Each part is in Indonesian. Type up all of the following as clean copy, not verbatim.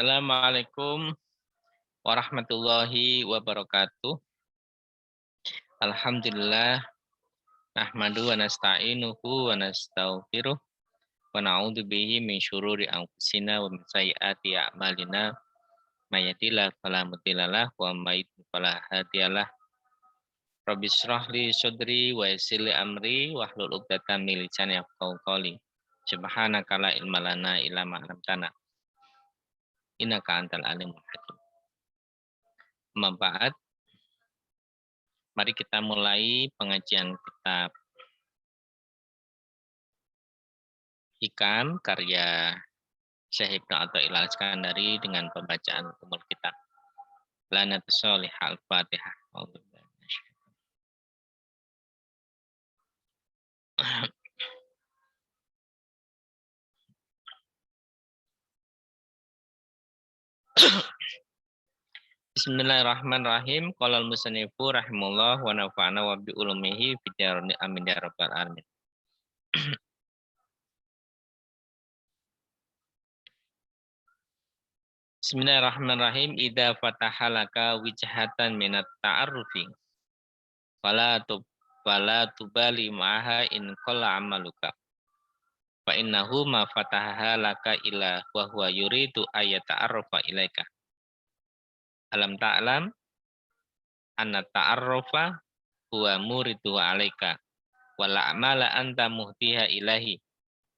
Assalamualaikum warahmatullahi wabarakatuh. Alhamdulillah nahmadu wa nasta'inuhu wa nastaghfiruh wa na'udzu bihi min syururi anfusina wa min sayyiati a'malina may yahdihillahu fala mudhillalah wa may yudhlil fala hadiyalah. Rabbi shrah li sadri wa yassir li amri wahlul 'uqdatam min lisani yafqahu qawli. Subhanaka la ilma lana illa ma 'allamtana innaka antal alimul hakim. Amma ba'd. Mari kita mulai pengajian kitab Hikam karya Syekh Ibnu Athaillah Al-Iskandari dengan pembacaan umul kitab Lanatus Sholihah Al-Fatihah. Bismillahirrahmanirrahim. Qala al-musannifu rahimahullah wa nafa'ana wa bi ulumihi fid dharain amin ya rabbal alamin. Bismillahirrahmanirrahim. Idza fataha laka wijhatan minat ta'arrufi fala tubali ma'aha in qalla amaluka. Fa innahu ma fataha laka illa wa huwa yuridu ayata'arrafa ilaika. Alam ta'lam anna ta'arrafa huwa muridu alaika wal a'mala anta muhtiha ilahi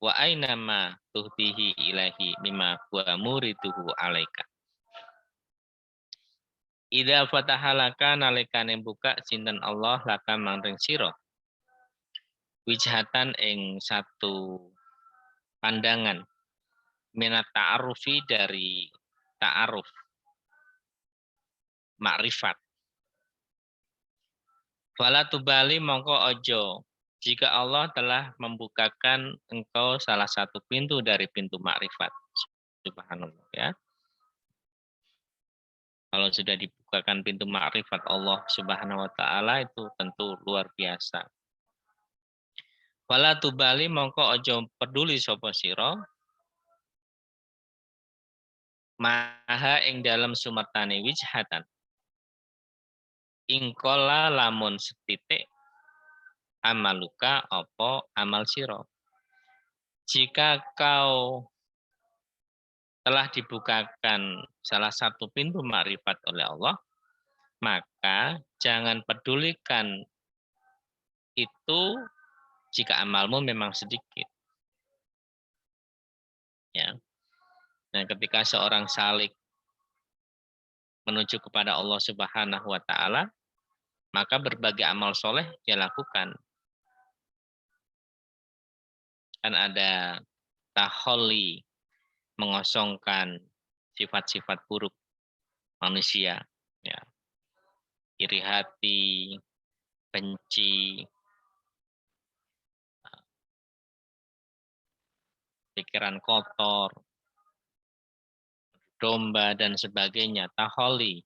wa aina ma tuhtihi ilahi mimma huwa muriduhu alaika. Idza fataha laka nalikane buka sinten Allah laka mangring sira wijhatan ing satu pandangan minat ta'arufi dari ta'aruf makrifat. Fala tubali mongko ojo jika Allah telah membukakan engkau salah satu pintu dari pintu makrifat. Subhanallah ya. Kalau sudah dibukakan pintu makrifat Allah Subhanahu wa taala itu tentu luar biasa. Fala tubali mongko ojo peduli sapa sira maha ing dalam sumertane wijhatan. Ingkola lamun setitik amaluka opo amal siro. Jika kau telah dibukakan salah satu pintu makrifat oleh Allah, maka jangan pedulikan itu jika amalmu memang sedikit. Ya. Nah, ketika seorang salik menuju kepada Allah Subhanahu wa taala, maka berbagai amal soleh dia lakukan. Kan ada taholli, mengosongkan sifat-sifat buruk manusia, ya. Iri hati, benci, pikiran kotor, domba dan sebagainya, taholli,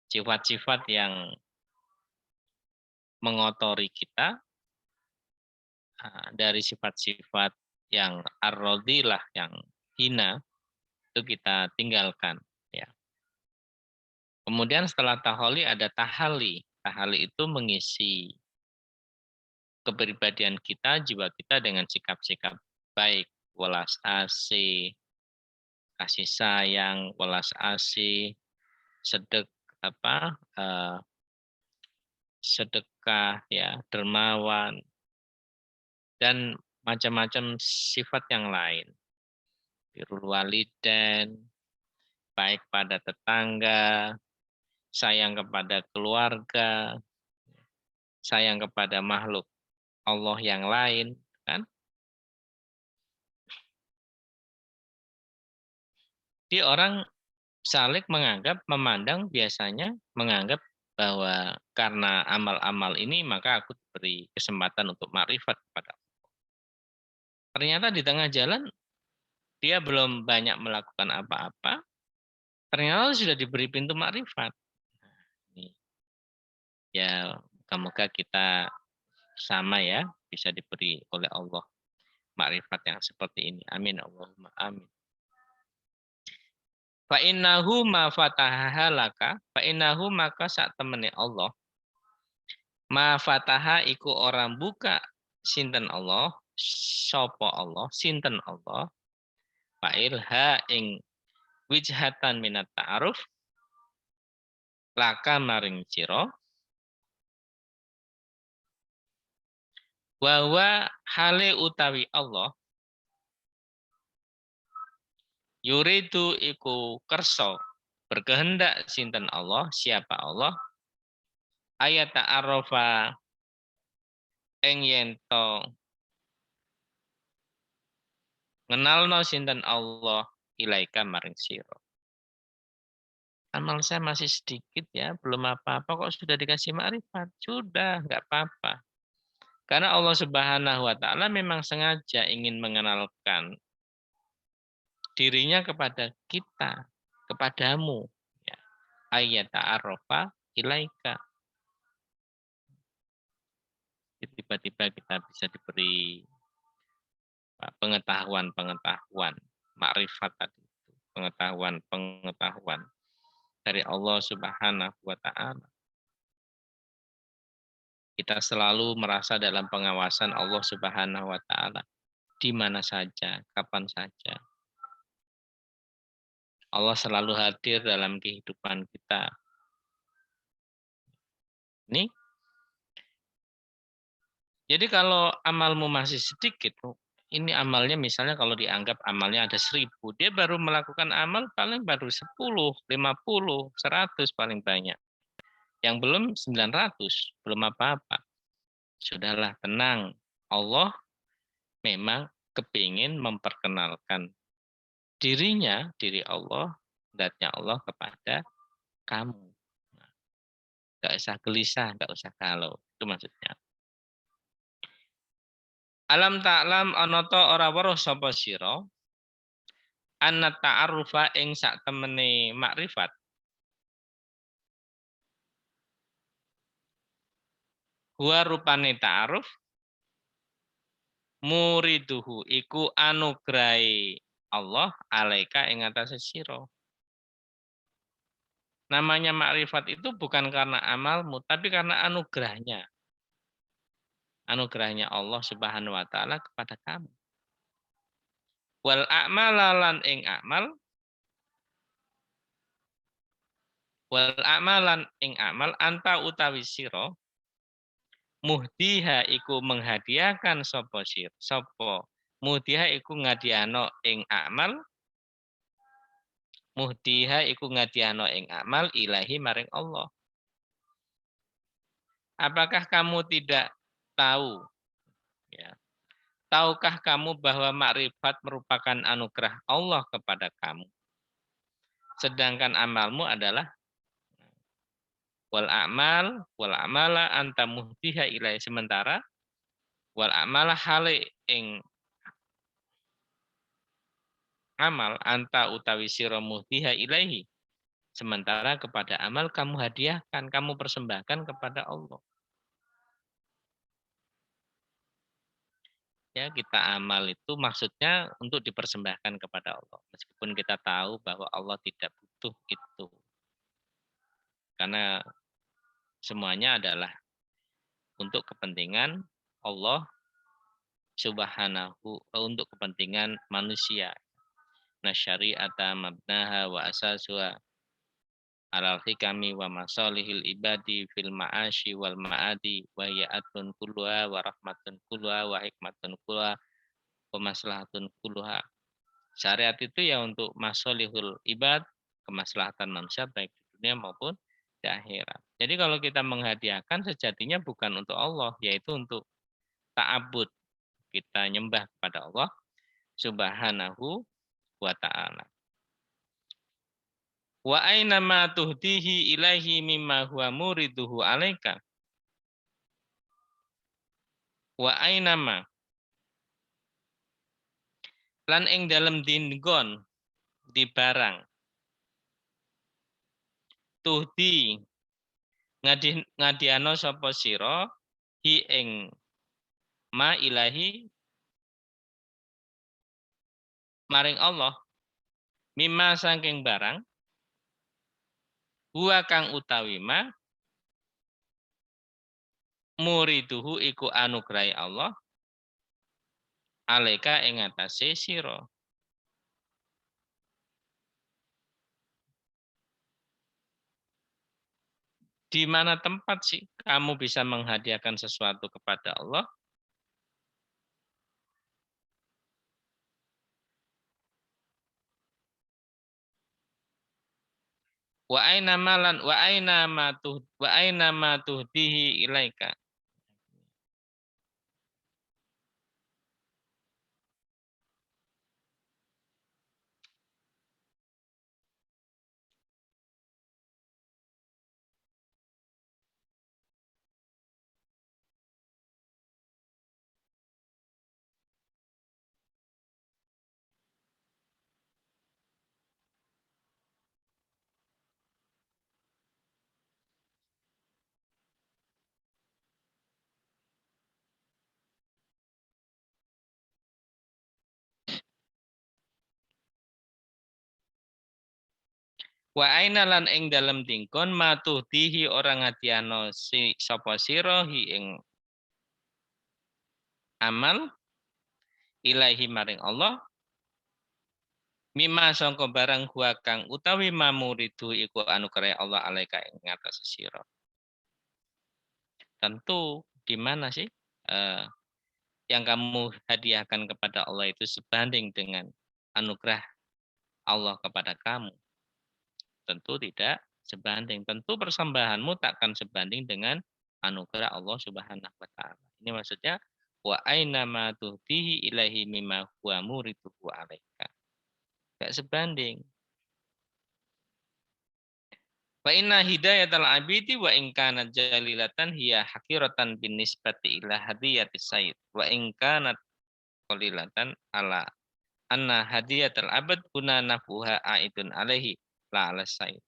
sifat-sifat yang mengotori kita dari sifat-sifat yang ar-radhilah, yang hina, itu kita tinggalkan, ya. Kemudian setelah taholli ada tahalli. Tahalli itu mengisi kepribadian kita, jiwa kita dengan sikap-sikap baik, welas asih, kasih sayang, welas asih, sedekah, ya, dermawan, dan macam-macam sifat yang lain. Birrul walidain, baik pada tetangga, sayang kepada keluarga, sayang kepada makhluk Allah yang lain, kan? Di orang salik memandang biasanya menganggap bahwa karena amal-amal ini maka aku diberi kesempatan untuk makrifat kepada Allah. Ternyata di tengah jalan dia belum banyak melakukan apa-apa, ternyata sudah diberi pintu makrifat. Ya, semoga kita sama ya, bisa diberi oleh Allah makrifat yang seperti ini. Amin Allahumma amin. Fa innahu ma fataha laka, fa innahu maka sak temene Allah. Ma fataha iku orang buka sinten Allah, sapa Allah, sinten Allah. Fa'il ha ing wijhatan minat ta'aruf laka maring sira wa hale utawi Allah yuridu iku kersa berkehendak sinten Allah, siapa Allah, ayat ta'arofa ing yen to ngenalno sinten Allah ilaika maring sira. Amal saya masih sedikit ya, belum apa-apa kok sudah dikasih makrifat. Sudah, nggak apa-apa. Karena Allah Subhanahu wa taala memang sengaja ingin mengenalkan dirinya kepada kita, kepadamu. Ya. Ayat ta'arofa ilaika. Tiba-tiba kita bisa diberi pengetahuan-pengetahuan, makrifat tadi itu, pengetahuan-pengetahuan dari Allah Subhanahu wa taala. Kita selalu merasa dalam pengawasan Allah Subhanahu wa taala di mana saja, kapan saja. Allah selalu hadir dalam kehidupan kita. Ini jadi kalau amalmu masih sedikit, ini amalnya misalnya kalau dianggap amalnya ada 1000, dia baru melakukan amal paling baru 10, 50, 100 paling banyak. Yang belum 900, belum apa-apa. Sudahlah, tenang. Allah memang kepingin memperkenalkan dirinya, diri Allah, zatnya Allah kepada kamu. Nggak usah gelisah, nggak usah galau. Itu maksudnya. Alam ta'lam ana ta ora weruh sapa sira anna ta'arufa ing sak temene makrifat huwa rupane ta'aruf muriduhu iku anugrahe Allah alaika ing atase sira. Namanya makrifat itu bukan karena amalmu tapi karena anugerahnya. Anugerahnya Allah Subhanahu wa taala kepada kamu. Wal a'malalan ing amal wal a'malan ing amal anta utawi sira muhdiha iku menghadiahkan sapa sir sapa muhdiha iku ngadiano ing amal muhdiha iku ngadiano ing amal ilahi maring Allah. Apakah kamu tidak tahu ya, tahukah kamu bahwa makrifat merupakan anugerah Allah kepada kamu sedangkan amalmu adalah wal amala anta muhdiha ilahi, sementara wal amala hale ing amal anta utawi sira muhdiha ilaihi, sementara kepada amal kamu hadiahkan, kamu persembahkan kepada Allah. Ya, kita amal itu maksudnya untuk dipersembahkan kepada Allah. Meskipun kita tahu bahwa Allah tidak butuh itu. Karena semuanya adalah untuk kepentingan Allah Subhanahu, untuk kepentingan manusia. Nasyari'ata mabnaha wa asasuha alal hikami wa masalihil ibadi fil ma'ashi wal ma'adi wa ya'atun kulluha wa rahmatun kulluha wa hikmatun kulluha wa maslahatun kulluha. Syariat itu ya untuk masalihul ibad, kemaslahatan manusia baik di dunia maupun di akhirat. Jadi kalau kita menghadiahkan sejatinya bukan untuk Allah, yaitu untuk ta'abud. Kita nyembah kepada Allah Subhanahu wa ta'ala. Wa aina ma tuhdihi ilaihi mimma huwa muriduhu alaika. Wa aina ma lan ing dalem dinggon di barang tuhdi ngadiano sapa sira hi ing ma ilahi maring Allah Mimma saking barang huwa kang utawi ma muriduhu iku anugrahi Allah alaika ing atase sira. Di mana tempat sih kamu bisa menghadiahkan sesuatu kepada Allah? Wa aina ma tuhdihi ilaika. Wa aina lan ing dalem tingkon ma tuhdihi orang ngadiano si sapa sira hi ing amal ilahi maring Allah mimma sangka barang gua kang utawi mamuridu iku anugerah Allah alaika ing ngatas sira. Tentu di mana sih eh, yang kamu hadiahkan kepada Allah itu sebanding dengan anugerah Allah kepada kamu? Tentu tidak sebanding. Tentu persembahanmu takkan sebanding dengan anugerah Allah Subhanahu wa taala. Ini maksudnya wa aina ma tuhdihi ilahi mimma huwa muriduhu alaika. Enggak sebanding. Wa inna hidayatal abidi wa in kanat jalilatan hiya hakiratan bin nisbati ila hadiyatis sayyid wa in kanat qalilatan ala anna hadiyatal abad kuna nafuha aidun alaihi la ala sayyid.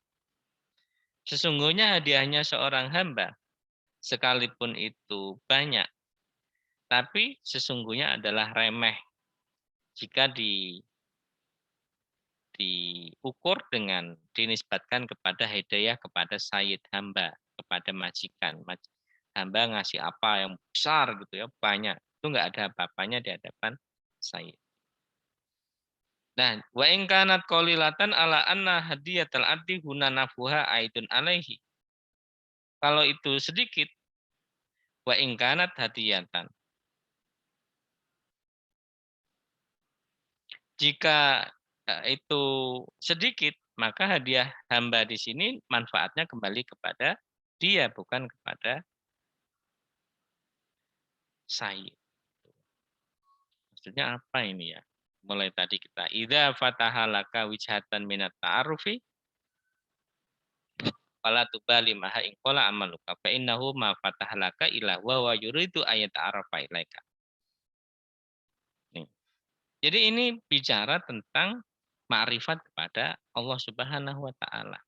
Sesungguhnya hadiahnya seorang hamba sekalipun itu banyak tapi sesungguhnya adalah remeh jika diukur dengan dinisbatkan kepada hidayah kepada sayyid hamba, kepada majikan. Hamba ngasih apa yang besar gitu ya, banyak. Itu enggak ada apa-apanya di hadapan sayyid. Nah, wa in kanat qalilatan ala anna hadiyatal abdi huna nafuha aidun alaihi. Kalau itu sedikit, wa in kanat hadiyatan. Jika itu sedikit, maka hadiah hamba di sini manfaatnya kembali kepada dia, bukan kepada saya. Maksudnya apa ini ya? Mulai tadi kita idza fatahalaka wijhatan minat ta'arufi fala tubali maha in qala amaluka fa innahu ma fatahalaka ila wa yuridu ayat arafa ilaika. Jadi ini bicara tentang makrifat kepada Allah Subhanahu wa taala.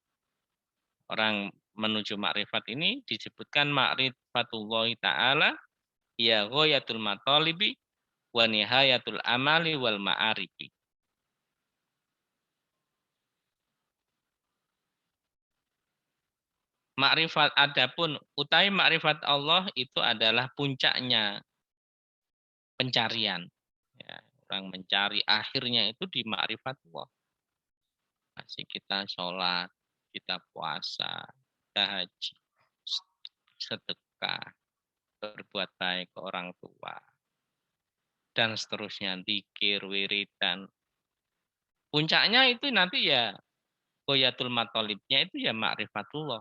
Orang menuju makrifat ini disebutkan makrifatullah taala ya ghayatul matalibi wa nihayatul amali wal ma'arifi. Makrifat adapun utai makrifat Allah itu adalah puncaknya pencarian. Ya, orang mencari akhirnya itu di makrifat Allah. Masih kita sholat, kita puasa, kita haji, sedekah, berbuat baik ke orang tua, dan seterusnya, zikir, wiridan. Puncaknya itu nanti ya Qoyatul matolibnya itu ya ma'rifatullah.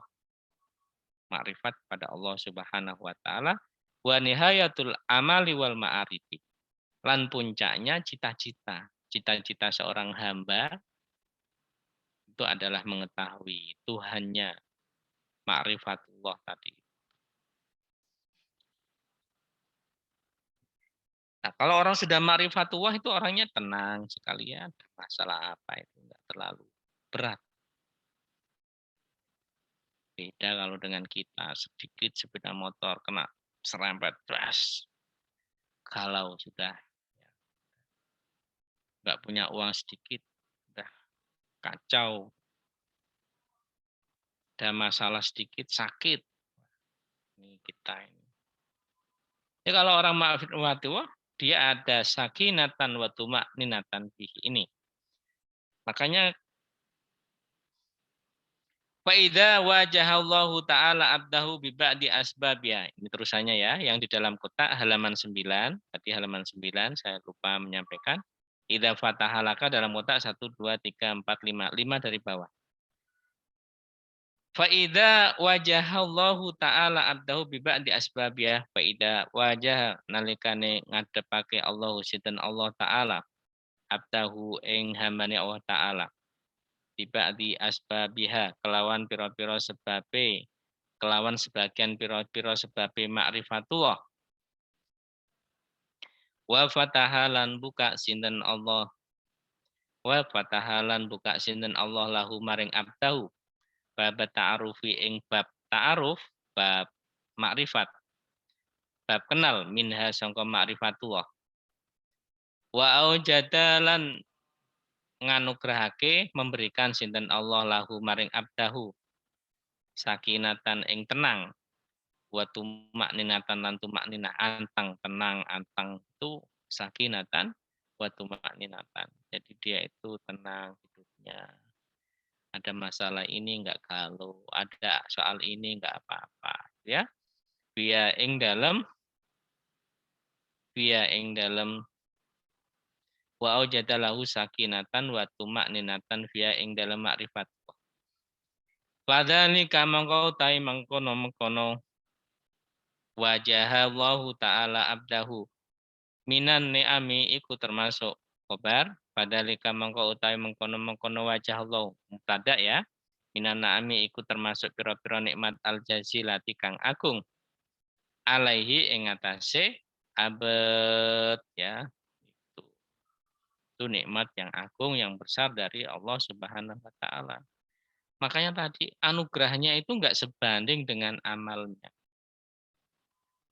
Ma'rifat pada Allah Subhanahu wa taala wa nihayatul amali wal ma'arifi. Lan puncaknya cita-cita. Cita-cita seorang hamba itu adalah mengetahui Tuhannya, ma'rifatullah tadi. Nah, kalau orang sudah ma'rifatullah itu orangnya tenang sekali ya. Masalah apa itu enggak terlalu berat. Beda kalau dengan kita sedikit sepeda motor kena serempet das. Kalau sudah nggak punya uang sedikit, udah kacau, ada masalah sedikit sakit. Ini kita ini. Ya, kalau orang ma'rifatullah, dia ada sakinatan wa tuma'ninatan fihi ini. Makanya Fa'idha wajahallahu ta'ala abdahu biba'di asbabia. Ini terusannya ya, yang di dalam kotak halaman 9. Berarti halaman 9, saya lupa menyampaikan. Idza fatahalaka dalam kotak 1, 2, 3, 4, 5. 5 dari bawah. Fa'idha wajahallahu ta'ala abdahu biba'di asbabia. Fa'idha wajah nalikane ngadepake Allah sinten Allah ta'ala. Abdahu ing hambane Allah ta'ala. Tiba di asbabiha kelawan piro-piro sebabe kelawan sebagian piro-piro sebabe ma'rifatullah wa fatahalan buka sinten Allah wa fatahalan buka sinten Allah lahu maring abdahu bab ta'arufi ing bab ta'aruf bab makrifat bab kenal minha sangka ma'rifatullah wa aujadalan nganugrahake memberikan sinten Allah lahu maring abdahu sakinatan ing tenang wa tumakninatan lan tumakninah antang tenang antang itu sakinatan wa tumakninatan. Jadi dia itu tenang hidupnya. Ada masalah ini enggak galau, ada soal ini enggak apa-apa ya. Biya ing dalem wa aujadalahu sakinatan wa tumakninatan biya ing dalem makrifat. Padhalika mangko tai mangkono wajahallahu ta'ala abdahu minan ni'ami iku termasuk khobar padhalika mangko utawi mengkono-mengkono wajah Allah mubtada ya minan ni'ami iku termasuk pira-pira nikmat al jazilati kang agung alaihi ing atase abad ya itu nikmat yang agung yang besar dari Allah Subhanahu wa taala. Makanya tadi anugerahnya itu enggak sebanding dengan amalnya.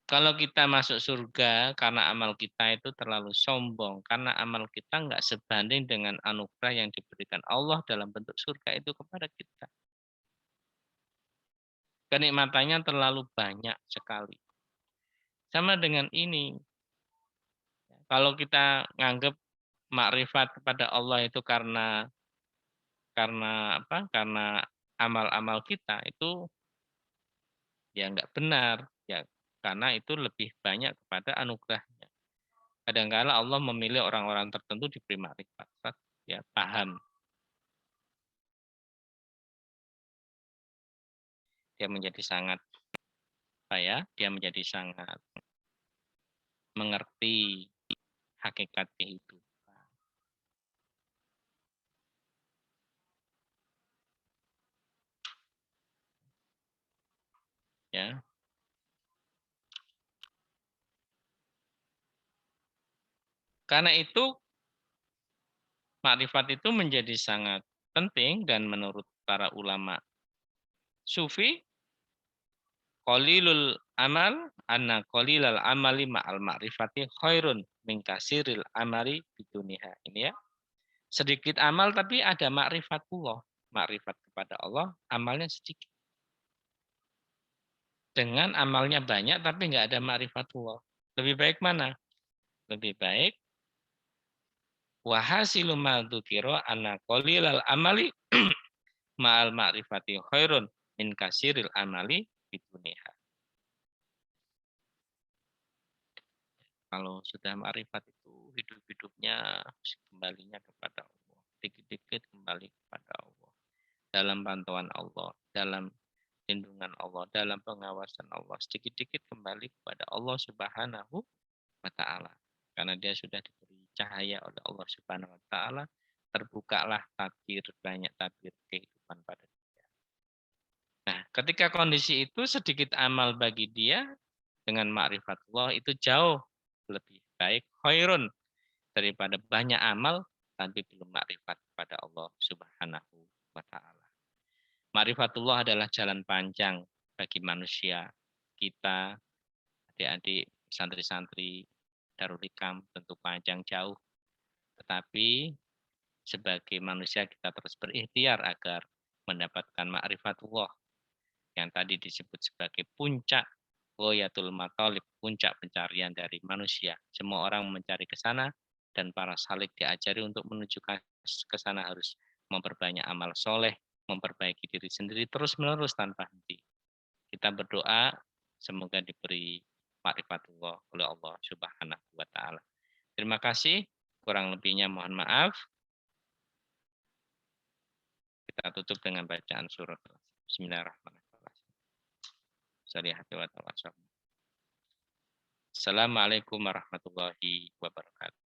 Kalau kita masuk surga karena amal kita itu terlalu sombong. Karena amal kita nggak sebanding dengan anugerah yang diberikan Allah dalam bentuk surga itu kepada kita. Kenikmatannya terlalu banyak sekali. Sama dengan ini. Kalau kita nganggap makrifat kepada Allah itu karena apa? Karena amal-amal kita itu ya nggak benar. Ya, karena itu lebih banyak kepada anugerahnya. Kadang-kala Allah memilih orang-orang tertentu diberi makrifat, ya paham. Dia menjadi sangat dia menjadi sangat mengerti hakikat kehidupan. Ya. Karena itu makrifat itu menjadi sangat penting dan menurut para ulama sufi qalilul amal anna qalilal amali ma'al ma'rifati khairun min kasiril amali biduniha. Ini ya. Sedikit amal tapi ada makrifatullah. Makrifat kepada Allah, amalnya sedikit. Dengan amalnya banyak tapi nggak ada makrifatullah. Lebih baik mana? Lebih baik wahasilu ma dzukira anna qalilal amali ma'al ma'rifati khairun min kasiril amali biduniha. Kalau sudah ma'rifat itu hidup-hidupnya kembalinya kepada Allah. Dikit-dikit kembali kepada Allah. Dalam bantuan Allah, dalam lindungan Allah, dalam pengawasan Allah. Sedikit-dikit kembali kepada Allah Subhanahu wa ta'ala. Karena dia sudah diberi cahaya oleh Allah Subhanahu wa ta'ala, terbukalah banyak tabir kehidupan pada dia. Nah, ketika kondisi itu sedikit amal bagi dia dengan ma'rifatullah itu jauh lebih baik khairun daripada banyak amal tapi belum ma'rifat kepada Allah Subhanahu wa ta'ala. Ma'rifatullah adalah jalan panjang bagi manusia. Kita, adik-adik, santri-santri, Darul Hikam tentu panjang jauh. Tetapi sebagai manusia kita terus berikhtiar agar mendapatkan ma'rifatullah yang tadi disebut sebagai puncak ghayatul mathalib, puncak pencarian dari manusia. Semua orang mencari ke sana dan para salik diajari untuk menuju ke sana harus memperbanyak amal soleh, memperbaiki diri sendiri terus-menerus tanpa henti. Kita berdoa semoga diberi ma'rifatullah oleh Allah Subhanahu wa taala. Terima kasih, kurang lebihnya mohon maaf. Kita tutup dengan bacaan surat. Bismillahirrahmanirrahim. Assalamualaikum warahmatullahi wabarakatuh.